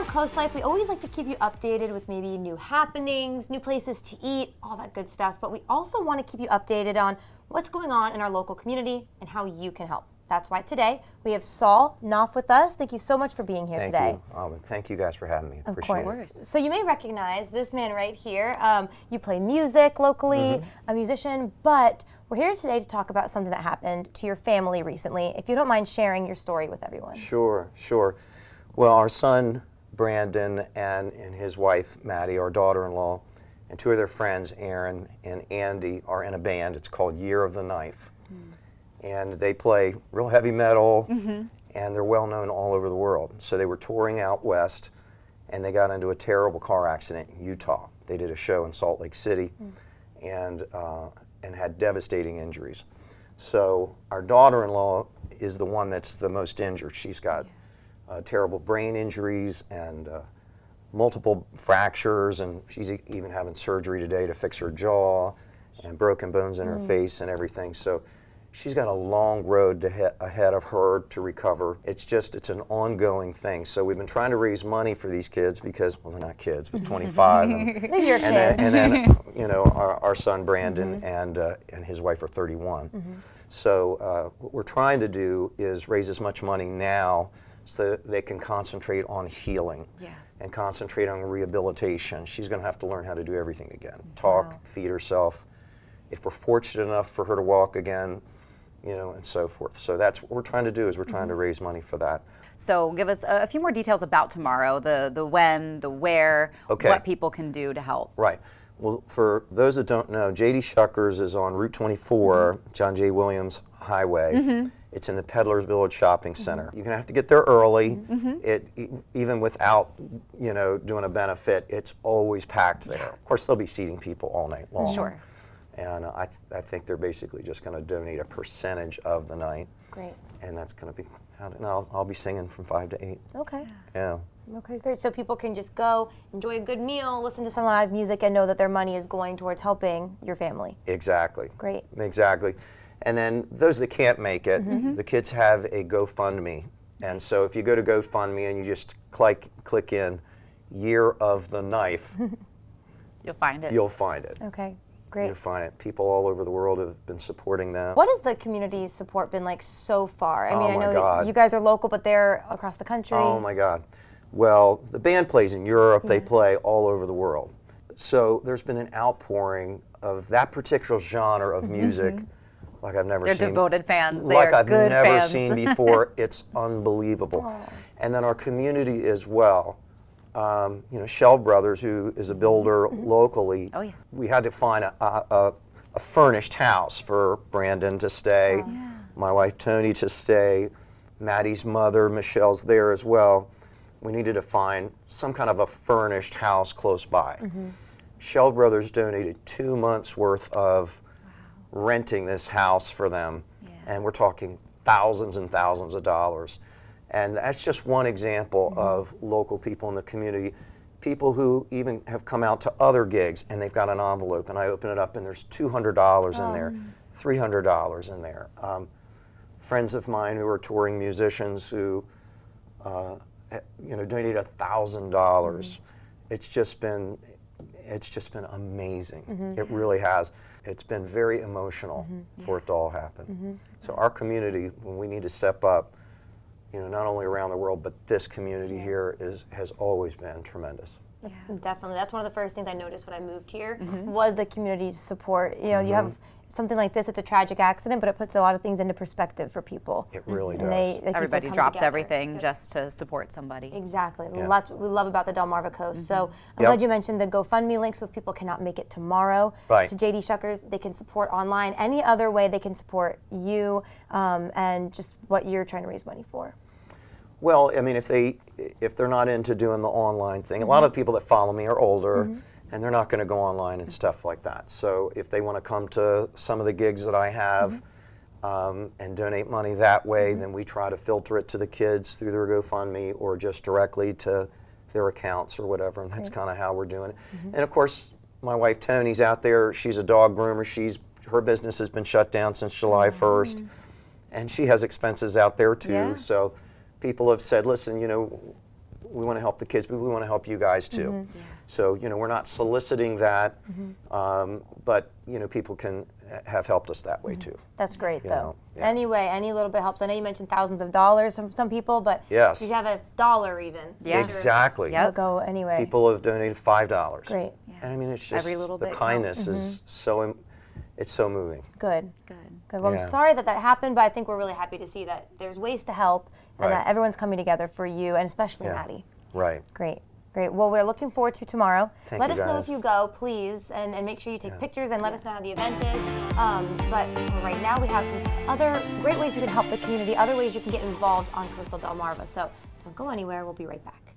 on CoastLife, we always like to keep you updated with maybe new happenings, new places to eat, all that good stuff. But we also want to keep you updated on what's going on in our local community and how you can help. That's why today we have Sol Knopf with us. Thank you so much for being here today. Thank you. Thank you guys for having me. Of Appreciate course. it. So you may recognize this man right here. You play music locally, a musician, but we're here today to talk about something that happened to your family recently. If you don't mind sharing your story with everyone. Sure. Well, our son Brandon and his wife Maddie, our daughter-in-law, and two of their friends, Aaron and Andy, are in a band. It's called Year of the Knife. And they play real heavy metal, and they're well known all over the world. So they were touring out west, and they got into a terrible car accident in Utah. They did a show in Salt Lake City, and had devastating injuries. So our daughter-in-law is the one that's the most injured. She's got terrible brain injuries and multiple fractures, and she's even having surgery today to fix her jaw, and broken bones in her face and everything. So she's got a long road ahead of her to recover. It's an ongoing thing. So we've been trying to raise money for these kids because, well, they're not kids, but 25. They're your kid. And then you know, our son Brandon and his wife are 31. So what we're trying to do is raise as much money now so that they can concentrate on healing and concentrate on rehabilitation. She's going to have to learn how to do everything again. Talk, feed herself. If we're fortunate enough for her to walk again, you know, and so forth. So that's what we're trying to do, is we're trying to raise money for that. So give us a few more details about tomorrow, the when, the where, what people can do to help. Right. Well, for those that don't know, J.D. Shuckers is on Route 24, John J. Williams Highway. It's in the Peddlers Village Shopping Center. You're gonna have to get there early. Even without, you know, doing a benefit, it's always packed there. Of course, they'll be seating people all night long. Sure. And I think they're basically just going to donate a percentage of the night. Great. And that's going to be, and I'll be singing from 5 to 8. Okay. Yeah. Okay, great. So people can just go, enjoy a good meal, listen to some live music, and know that their money is going towards helping your family. Exactly. Great. Exactly. And then those that can't make it, the kids have a GoFundMe. And so if you go to GoFundMe and you just click in Year of the Knife, You'll find it. You'll find it. Okay. Great. You'll find it. People all over the world have been supporting that. What has the community support been like so far? I mean, I know God. You guys are local, but they're across the country. Oh my God. Well, the band plays in Europe. They play all over the world. So there's been an outpouring of that particular genre of music like I've never seen. They're devoted fans. Like They're I've good never fans. seen before. It's unbelievable. And then our community as well. You know, Shell Brothers, who is a builder locally, we had to find a furnished house for Brandon to stay, my wife Tony to stay, Maddie's mother, Michelle's there as well. We needed to find some kind of a furnished house close by. Shell Brothers donated 2 months worth of renting this house for them, and we're talking thousands and thousands of dollars. And that's just one example of local people in the community, people who even have come out to other gigs and they've got an envelope, and I open it up and there's $200 in there, $300 in there. Friends of mine who are touring musicians who you know, donated $1,000. It's just been amazing. It really has. It's been very emotional for it to all happen. So our community, when we need to step up, you know, not only around the world, but this community here has always been tremendous. Yeah. Definitely. That's one of the first things I noticed when I moved here was the community's support. You know, you have something like this, it's a tragic accident, but it puts a lot of things into perspective for people. It really does. Everybody drops everything just to support somebody. Exactly. Lots we love about the Delmarva Coast. So I'm glad you mentioned the GoFundMe link, so if people cannot make it tomorrow to J.D. Shuckers, they can support online. Any other way they can support you and just what you're trying to raise money for. Well, I mean, if they're not into doing the online thing, a lot of people that follow me are older, and they're not going to go online and stuff like that. So if they want to come to some of the gigs that I have and donate money that way, then we try to filter it to the kids through their GoFundMe or just directly to their accounts or whatever, and that's kind of how we're doing it. And of course, my wife Tony's out there. She's a dog groomer. Her business has been shut down since July 1st, and she has expenses out there too. So people have said, listen, you know, we want to help the kids, but we want to help you guys too. So, you know, we're not soliciting that, but, you know, people can have helped us that way too. That's great, You though. know, yeah. Anyway, any little bit helps. I know you mentioned thousands of dollars from some people, but Yes. if you have $1 even, Yeah. Exactly. it'll go anyway. People have donated $5. Great. And I mean, it's just Every little the bit kindness is so, it's so moving. Good. Good. Good. Well, Yeah. I'm sorry that happened, but I think we're really happy to see that there's ways to help and Right. that everyone's coming together for you, and especially Yeah. Maddie. Right. Great. Great. Well, we're looking forward to tomorrow. Thank let you, us know if guys. you go, please, and make sure you take pictures and let us know how the event is. But for right now, we have some other great ways you can help the community, other ways you can get involved on Coastal Delmarva. So don't go anywhere. We'll be right back.